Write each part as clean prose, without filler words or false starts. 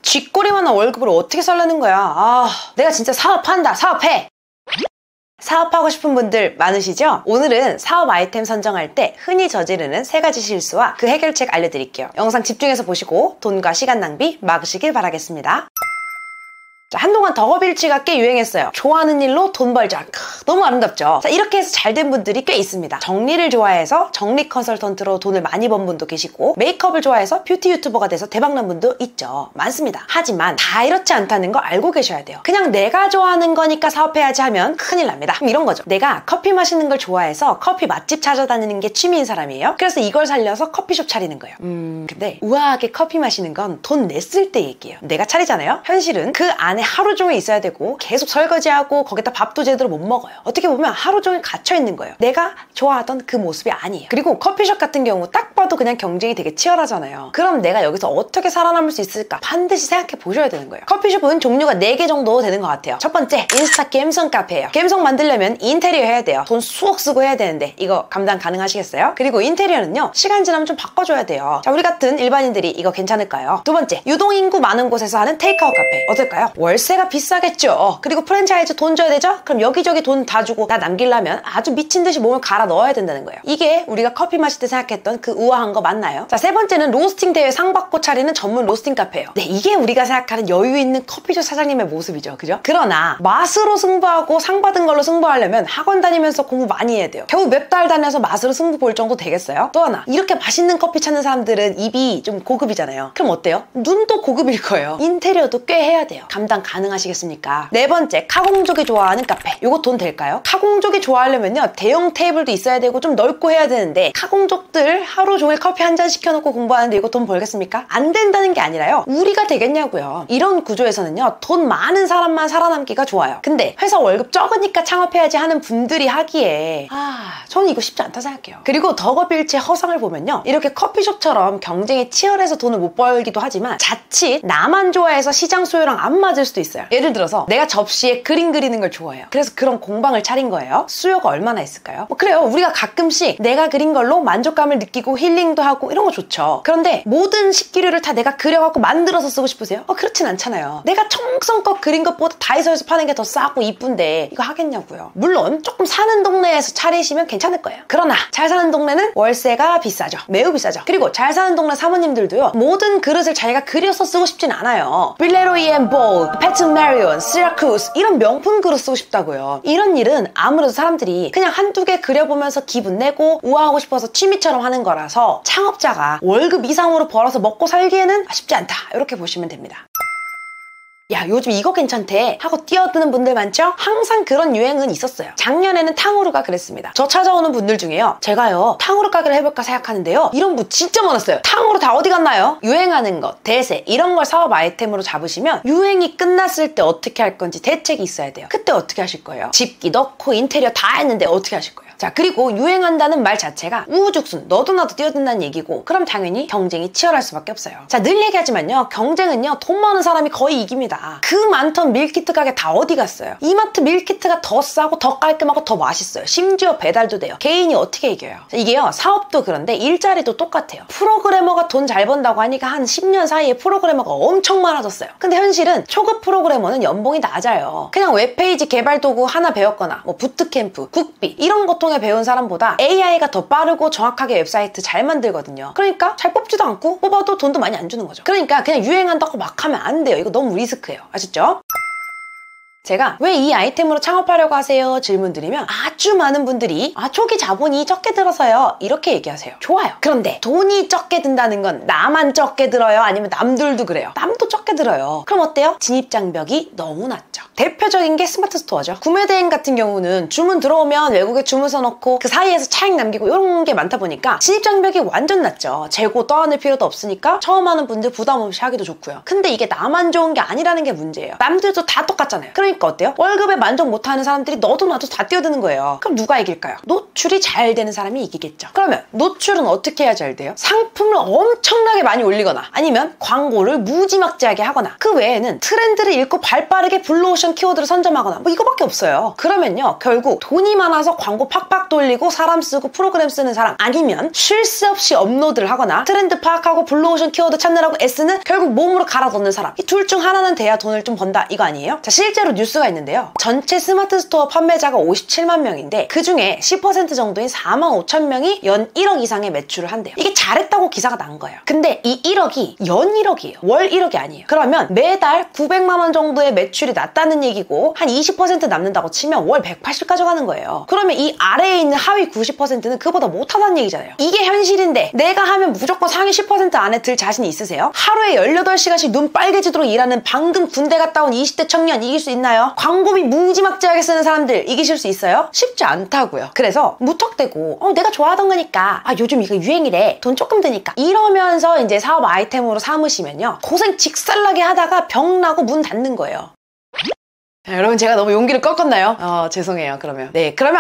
쥐꼬리만한 월급으로 어떻게 살라는 거야. 내가 진짜 사업한다. 사업해. 사업하고 싶은 분들 많으시죠? 오늘은 사업 아이템 선정할 때 흔히 저지르는 3가지 실수와 그 해결책 알려드릴게요. 영상 집중해서 보시고 돈과 시간 낭비 막으시길 바라겠습니다. 자, 한동안 덕업일치가 꽤 유행했어요. 좋아하는 일로 돈 벌자. 너무 아름답죠? 자, 이렇게 해서 잘된 분들이 꽤 있습니다. 정리를 좋아해서 정리 컨설턴트로 돈을 많이 번 분도 계시고, 메이크업을 좋아해서 뷰티 유튜버가 돼서 대박난 분도 있죠. 많습니다. 하지만 다 이렇지 않다는 거 알고 계셔야 돼요. 그냥 내가 좋아하는 거니까 사업해야지 하면 큰일 납니다. 이런 거죠. 내가 커피 마시는 걸 좋아해서 커피 맛집 찾아다니는 게 취미인 사람이에요. 그래서 이걸 살려서 커피숍 차리는 거예요. 근데 우아하게 커피 마시는 건 돈 냈을 때 얘기예요. 내가 차리잖아요? 현실은 그 안에 하루 종일 있어야 되고 계속 설거지하고 거기다 밥도 제대로 못 먹어요. 어떻게 보면 하루 종일 갇혀있는 거예요. 내가 좋아하던 그 모습이 아니에요. 그리고 커피숍 같은 경우 딱 봐도 그냥 경쟁이 되게 치열하잖아요. 그럼 내가 여기서 어떻게 살아남을 수 있을까 반드시 생각해 보셔야 되는 거예요. 커피숍은 종류가 4개 정도 되는 것 같아요. 첫 번째, 인스타 갬성 카페예요. 갬성 만들려면 인테리어 해야 돼요. 돈 수억 쓰고 해야 되는데 이거 감당 가능하시겠어요? 그리고 인테리어는요, 시간 지나면 좀 바꿔줘야 돼요. 자, 우리 같은 일반인들이 이거 괜찮을까요? 두 번째, 유동인구 많은 곳에서 하는 테이크아웃 카페 어떨까요? 월세가 비싸겠죠. 그리고 프랜차이즈 돈 줘야 되죠? 그럼 여기저기 돈 다 주고 나 남기려면 아주 미친 듯이 몸을 갈아 넣어야 된다는 거예요. 이게 우리가 커피 마실 때 생각했던 그 우아한 거 맞나요? 자, 세 번째는 로스팅 대회 상 받고 차리는 전문 로스팅 카페예요. 네, 이게 우리가 생각하는 여유 있는 커피숍 사장님의 모습이죠. 그죠? 그러나 맛으로 승부하고 상 받은 걸로 승부하려면 학원 다니면서 공부 많이 해야 돼요. 겨우 몇 달 다녀서 맛으로 승부 볼 정도 되겠어요? 또 하나, 이렇게 맛있는 커피 찾는 사람들은 입이 좀 고급이잖아요. 그럼 어때요? 눈도 고급일 거예요. 인테리어도 꽤 해야 돼요. 감당 가능하시겠습니까? 네 번째, 카공족이 좋아하는 카페. 요거 돈 될까요? 카공족이 좋아하려면요, 대형 테이블도 있어야 되고 좀 넓고 해야 되는데, 카공족들 하루 종일 커피 한 잔 시켜놓고 공부하는데 이거 돈 벌겠습니까? 안 된다는 게 아니라요, 우리가 되겠냐고요. 이런 구조에서는요, 돈 많은 사람만 살아남기가 좋아요. 근데 회사 월급 적으니까 창업해야지 하는 분들이 하기에 저는 이거 쉽지 않다 생각해요. 그리고 덕업일치 허상을 보면요, 이렇게 커피숍처럼 경쟁이 치열해서 돈을 못 벌기도 하지만 자칫 나만 좋아해서 시장 수요랑 안 맞을 수도 있어요. 예를 들어서 내가 접시에 그림 그리는 걸 좋아해요. 그래서 그런 공방을 차린 거예요. 수요가 얼마나 있을까요? 그래요. 우리가 가끔씩 내가 그린 걸로 만족감을 느끼고 힐링도 하고 이런 거 좋죠. 그런데 모든 식기류를 다 내가 그려갖고 만들어서 쓰고 싶으세요? 그렇진 않잖아요. 내가 정성껏 그린 것보다 다이소에서 파는 게 더 싸고 이쁜데 이거 하겠냐고요. 물론 조금 사는 동네에서 차리시면 괜찮을 거예요. 그러나 잘 사는 동네는 월세가 비싸죠. 매우 비싸죠. 그리고 잘 사는 동네 사모님들도요, 모든 그릇을 자기가 그려서 쓰고 싶진 않아요. 빌레로이 앤 볼, 패튼 메리온, 시라쿠스 이런 명품 그릇 쓰고 싶다고요. 이런 일은 아무래도 사람들이 그냥 한두 개 그려보면서 기분 내고 우아하고 싶어서 취미처럼 하는 거라서 창업자가 월급 이상으로 벌어서 먹고 살기에는 쉽지 않다, 이렇게 보시면 됩니다. 야, 요즘 이거 괜찮대 하고 뛰어드는 분들 많죠? 항상 그런 유행은 있었어요. 작년에는 탕후루가 그랬습니다. 저 찾아오는 분들 중에요, 제가요 탕후루 가게를 해볼까 생각하는데요, 이런 분 진짜 많았어요. 탕후루 다 어디 갔나요? 유행하는 것, 대세 이런 걸 사업 아이템으로 잡으시면 유행이 끝났을 때 어떻게 할 건지 대책이 있어야 돼요. 그때 어떻게 하실 거예요? 집기 넣고 인테리어 다 했는데 어떻게 하실 거예요? 자, 그리고 유행한다는 말 자체가 우후죽순 너도 나도 뛰어든다는 얘기고, 그럼 당연히 경쟁이 치열할 수밖에 없어요. 자, 늘 얘기하지만요, 경쟁은요 돈 많은 사람이 거의 이깁니다. 그 많던 밀키트 가게 다 어디 갔어요? 이마트 밀키트가 더 싸고 더 깔끔하고 더 맛있어요. 심지어 배달도 돼요. 개인이 어떻게 이겨요? 자, 이게요, 사업도 그런데 일자리도 똑같아요. 프로그래머가 돈 잘 번다고 하니까 한 10년 사이에 프로그래머가 엄청 많아졌어요. 근데 현실은 초급 프로그래머는 연봉이 낮아요. 그냥 웹페이지 개발 도구 하나 배웠거나 뭐 부트캠프, 국비 이런 거 통해 배운 사람보다 AI가 더 빠르고 정확하게 웹사이트 잘 만들거든요. 그러니까 잘 뽑지도 않고 뽑아도 돈도 많이 안 주는 거죠. 그러니까 그냥 유행한다고 막 하면 안 돼요. 이거 너무 리스크예요. 아셨죠? 제가 왜 이 아이템으로 창업하려고 하세요? 질문 드리면 아주 많은 분들이 초기 자본이 적게 들어서요, 이렇게 얘기하세요. 좋아요. 그런데 돈이 적게 든다는 건 나만 적게 들어요? 아니면 남들도 그래요? 남도 적게 들어요. 그럼 어때요? 진입장벽이 너무 낮죠. 대표적인 게 스마트 스토어죠. 구매대행 같은 경우는 주문 들어오면 외국에 주문 써놓고 그 사이에서 차익 남기고 이런 게 많다 보니까 진입장벽이 완전 낮죠. 재고 떠안을 필요도 없으니까 처음 하는 분들 부담 없이 하기도 좋고요. 근데 이게 나만 좋은 게 아니라는 게 문제예요. 남들도 다 똑같잖아요. 그러니까 그러니까 어때요? 월급에 만족 못하는 사람들이 너도 나도 다 뛰어드는 거예요. 그럼 누가 이길까요? 노출이 잘 되는 사람이 이기겠죠. 그러면 노출은 어떻게 해야 잘 돼요? 상품을 엄청나게 많이 올리거나 아니면 광고를 무지막지하게 하거나 그 외에는 트렌드를 읽고 발빠르게 블루오션 키워드를 선점하거나 뭐 이거밖에 없어요. 그러면요 결국 돈이 많아서 광고 팍팍 돌리고 사람 쓰고 프로그램 쓰는 사람 아니면 쉴 새 없이 업로드를 하거나 트렌드 파악하고 블루오션 키워드 찾느라고 애쓰는 결국 몸으로 갈아 넣는 사람 이 둘 중 하나는 돼야 돈을 좀 번다 이거 아니에요? 자 실제로 뉴스가 있는데요. 전체 스마트 스토어 판매자가 57만 명인데 그 중에 10% 정도인 4만 5천 명이 연 1억 이상의 매출을 한대요. 이게 잘했다고 기사가 난 거예요. 근데 이 1억이 연 1억이에요. 월 1억이 아니에요. 그러면 매달 900만 원 정도의 매출이 났다는 얘기고 한 20% 남는다고 치면 월 180 가져가는 거예요. 그러면 이 아래에 있는 하위 90%는 그보다 못하다는 얘기잖아요. 이게 현실인데 내가 하면 무조건 상위 10% 안에 들 자신이 있으세요? 하루에 18시간씩 눈 빨개지도록 일하는 방금 군대 갔다 온 20대 청년 이길 수 있나요? 광고비 무지막지하게 쓰는 사람들 이기실 수 있어요? 쉽지 않다고요. 그래서 무턱대고 내가 좋아하던 거니까 요즘 이거 유행이래 돈 조금 드니까 이러면서 이제 사업 아이템으로 삼으시면요 고생 직살나게 하다가 병 나고 문 닫는 거예요. 여러분 제가 너무 용기를 꺾었나요? 죄송해요. 그러면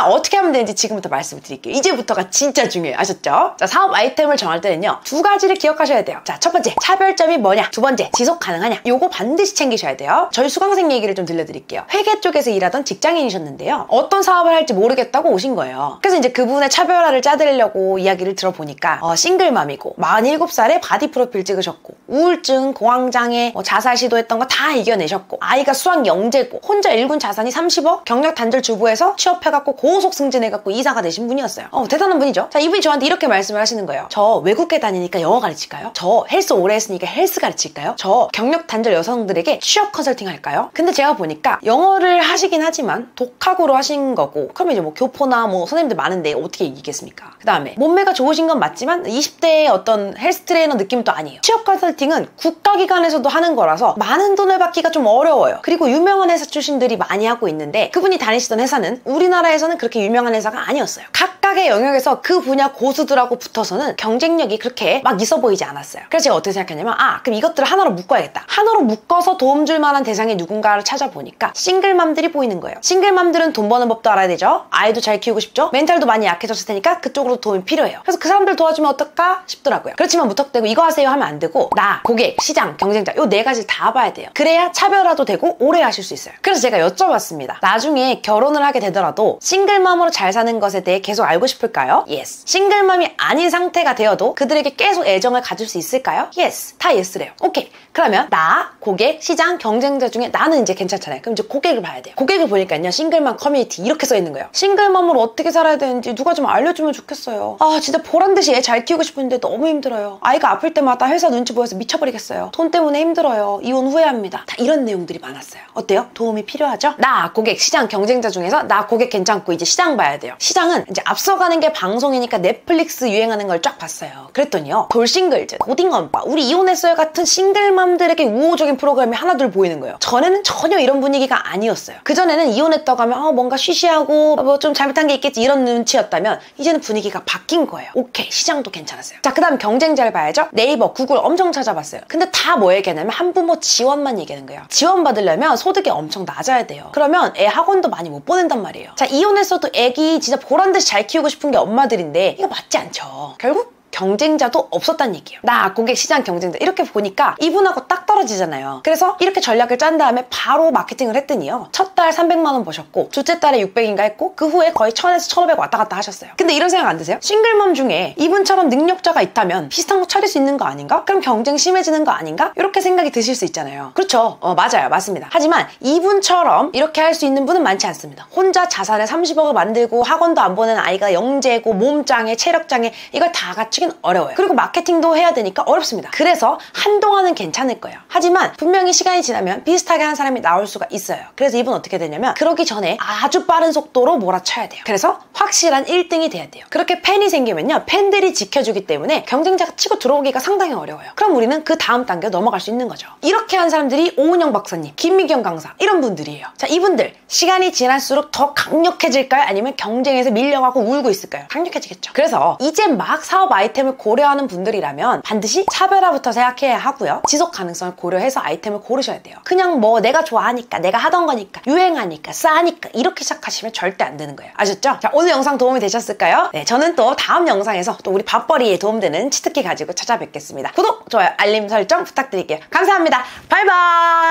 어떻게 하면 되는지 지금부터 말씀을 드릴게요. 이제부터가 진짜 중요해요. 아셨죠? 자, 사업 아이템을 정할 때는요 2가지를 기억하셔야 돼요. 자, 첫 번째 차별점이 뭐냐, 두 번째 지속 가능하냐. 요거 반드시 챙기셔야 돼요. 저희 수강생 얘기를 좀 들려드릴게요. 회계 쪽에서 일하던 직장인이셨는데요 어떤 사업을 할지 모르겠다고 오신 거예요. 그래서 이제 그분의 차별화를 짜드리려고 이야기를 들어보니까 싱글맘이고 47살에 바디 프로필 찍으셨고 우울증, 공황장애, 자살 시도했던 거 다 이겨내셨고 아이가 수학 영재고 혼자 일군 자산이 30억, 경력 단절 주부에서 취업해갖고 고속 승진해갖고 이사가 되신 분이었어요. 대단한 분이죠. 자, 이분이 저한테 이렇게 말씀을 하시는 거예요. 저 외국계 다니니까 영어 가르칠까요? 저 헬스 오래 했으니까 헬스 가르칠까요? 저 경력 단절 여성들에게 취업 컨설팅 할까요? 근데 제가 보니까 영어를 하시긴 하지만 독학으로 하신 거고 그러면 이제 뭐 교포나 뭐 선생님들 많은데 어떻게 이기겠습니까? 그 다음에 몸매가 좋으신 건 맞지만 20대의 어떤 헬스 트레이너 느낌도 아니에요. 취업 컨설팅은 국가기관에서도 하는 거라서 많은 돈을 받기가 좀 어려워요. 그리고 유명한 회사 출신들이 많이 하고 있는데 그분이 다니시던 회사는 우리나라에서는 그렇게 유명한 회사가 아니었어요. 각각의 영역에서 그 분야 고수들하고 붙어서는 경쟁력이 그렇게 막 있어 보이지 않았어요. 그래서 제가 어떻게 생각했냐면 그럼 이것들을 하나로 묶어야겠다. 하나로 묶어서 도움 줄 만한 대상이 누군가를 찾아보니까 싱글맘들이 보이는 거예요. 싱글맘들은 돈 버는 법도 알아야 되죠. 아이도 잘 키우고 싶죠. 멘탈도 많이 약해졌을 테니까 그쪽으로 도움이 필요해요. 그래서 그 사람들 도와주면 어떨까 싶더라고요. 그렇지만 무턱대고 이거 하세요 하면 안 되고 나, 고객, 시장, 경쟁자 요 4가지를 다 봐야 돼요. 그래야 차별화도 되고 오래 하실 수 있어요. 그래서 제가 여쭤봤습니다. 나중에 결혼을 하게 되더라도 싱글맘으로 잘 사는 것에 대해 계속 알고 싶을까요? Yes. 싱글맘이 아닌 상태가 되어도 그들에게 계속 애정을 가질 수 있을까요? Yes. 다 Yes래요. 오케이. 그러면 나, 고객, 시장, 경쟁자 중에 나는 이제 괜찮잖아요. 그럼 이제 고객을 봐야 돼요. 고객을 보니까요. 싱글맘 커뮤니티 이렇게 써 있는 거예요. 싱글맘으로 어떻게 살아야 되는지 누가 좀 알려주면 좋겠어요. 진짜 보란듯이 애 잘 키우고 싶은데 너무 힘들어요. 아이가 아플 때마다 회사 눈치 보여서 미쳐버리겠어요. 돈 때문에 힘들어요. 이혼 후회합니다. 다 이런 내용들이 많았어요. 어때요? 도움이 필요하죠? 나, 고객, 시장, 경쟁자 중에서 나, 고객 괜찮고 이제 시장 봐야 돼요. 시장은 이제 앞서가는 게 방송이니까 넷플릭스 유행하는 걸 쫙 봤어요. 그랬더니요. 돌싱글즈, 고딩엄빠, 우리 이혼했어요 같은 싱글맘들에게 우호적인 프로그램이 하나둘 보이는 거예요. 전에는 전혀 이런 분위기가 아니었어요. 그전에는 이혼했다고 하면 뭔가 쉬쉬하고 뭐 좀 잘못한 게 있겠지 이런 눈치였다면 이제는 분위기가 바뀐 거예요. 오케이, 시장도 괜찮았어요. 자, 그 다음 경쟁자를 봐야죠. 네이버, 구글 엄청 찾아봤어요. 근데 다 뭐 얘기하냐면 한부모 지원만 얘기하는 거예요. 지원 받으려면 소득이 엄청 낮아야 돼요. 그러면 애 학원도 많이 못 보낸단 말이에요. 자, 이혼했어도 애기 진짜 보란듯이 잘 키우고 싶은 게 엄마들인데 이거 맞지 않죠. 결국 경쟁자도 없었단 얘기예요. 나, 고객, 시장, 경쟁자 이렇게 보니까 이분하고 딱 떨어지잖아요. 그래서 이렇게 전략을 짠 다음에 바로 마케팅을 했더니요. 첫 달 300만 원 버셨고 둘째 달에 600인가 했고 그 후에 거의 1000에서 1500 왔다 갔다 하셨어요. 근데 이런 생각 안 드세요? 싱글맘 중에 이분처럼 능력자가 있다면 비슷한 거 차릴 수 있는 거 아닌가? 그럼 경쟁 심해지는 거 아닌가? 이렇게 생각이 드실 수 있잖아요. 그렇죠. 맞아요. 맞습니다. 하지만 이분처럼 이렇게 할 수 있는 분은 많지 않습니다. 혼자 자산을 30억을 만들고 학원도 안 보낸 아이가 영재고 몸짱에 체력장애 이걸 다 갖추긴 어려워요. 그리고 마케팅도 해야 되니까 어렵습니다. 그래서 한동안은 괜찮을 거예요. 하지만 분명히 시간이 지나면 비슷하게 하는 사람이 나올 수가 있어요. 그래서 이분 어떻게 되냐면 그러기 전에 아주 빠른 속도로 몰아쳐야 돼요. 그래서 확실한 1등이 돼야 돼요. 그렇게 팬이 생기면요. 팬들이 지켜주기 때문에 경쟁자가 치고 들어오기가 상당히 어려워요. 그럼 우리는 그 다음 단계로 넘어갈 수 있는 거죠. 이렇게 한 사람들이 오은영 박사님, 김미경 강사 이런 분들이에요. 자, 이분들 시간이 지날수록 더 강력해질까요? 아니면 경쟁에서 밀려가고 울고 있을까요? 강력해지겠죠. 그래서 이제 막 사업 아이템 아이템을 고려하는 분들이라면 반드시 차별화부터 생각해야 하고요. 지속 가능성을 고려해서 아이템을 고르셔야 돼요. 그냥 뭐 내가 좋아하니까, 내가 하던 거니까, 유행하니까, 싸니까 이렇게 시작하시면 절대 안 되는 거예요. 아셨죠? 자, 오늘 영상 도움이 되셨을까요? 네, 저는 또 다음 영상에서 또 우리 밥벌이에 도움되는 치트키 가지고 찾아뵙겠습니다. 구독, 좋아요, 알림 설정 부탁드릴게요. 감사합니다. 바이바이.